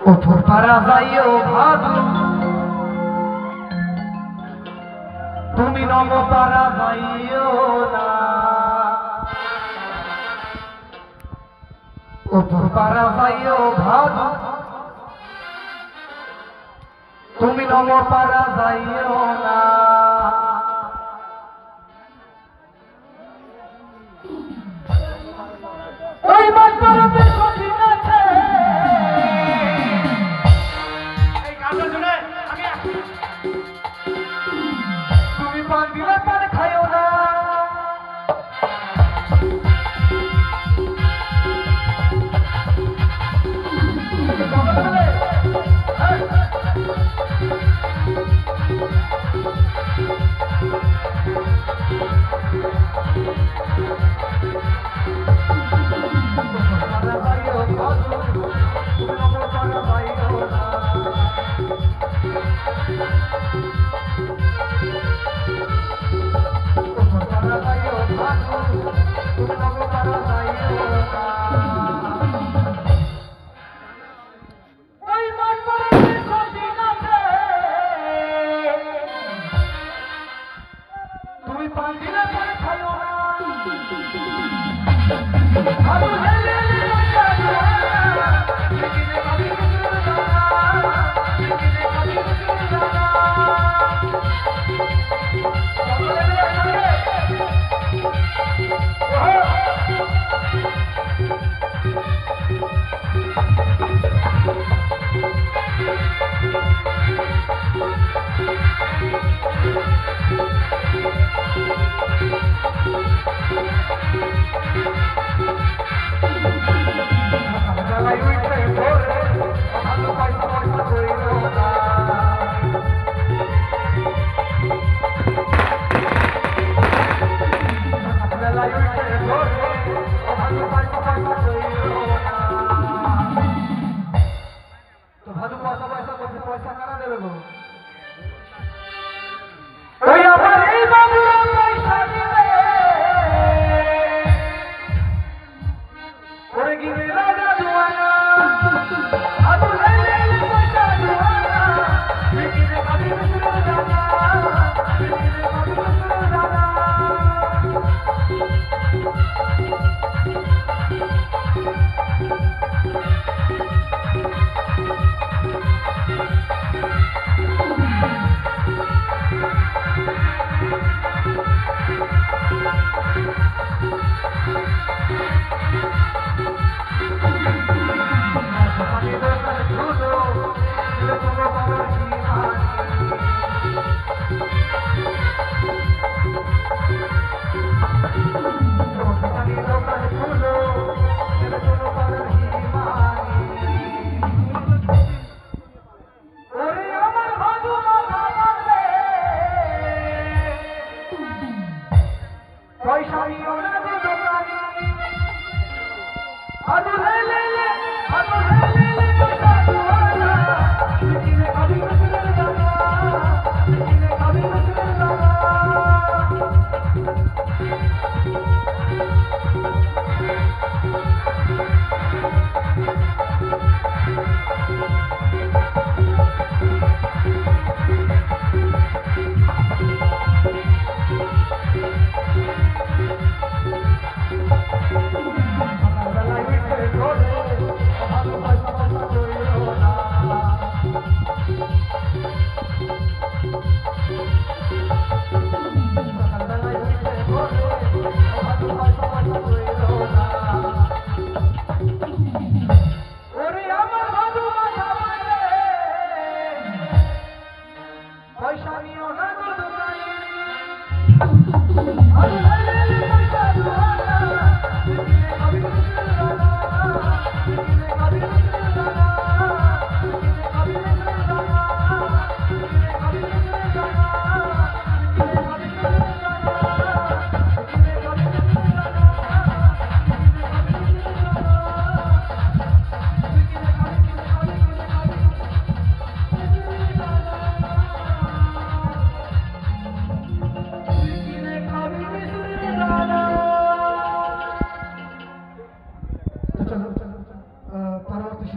ওঠর পারা যাইও ভাদু তুমি নম পারা যাইও না ওঠর পারা যাইও ভাদু তুমি নম পারা যাইও না ওই মাঠ পারাতে কঠিন আছে এই গানটা শুনে তুমি পান দিলে পান খাইও না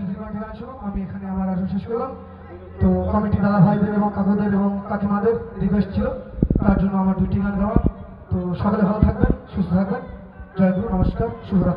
শিল্পী কমিটি গান শুনো। আমি এখানে আমার আসন শেষ করলাম। তো কমিটি দাদা ভাইদের এবং কাকুদের এবং কাকিমাদের রিকোয়েস্ট ছিল, তার জন্য আমার 2টি গান গাওয়া। তো সকলে ভালো থাকবেন, সুস্থ থাকবেন। জয় গুরু, নমস্কার, শুভরাত্রি।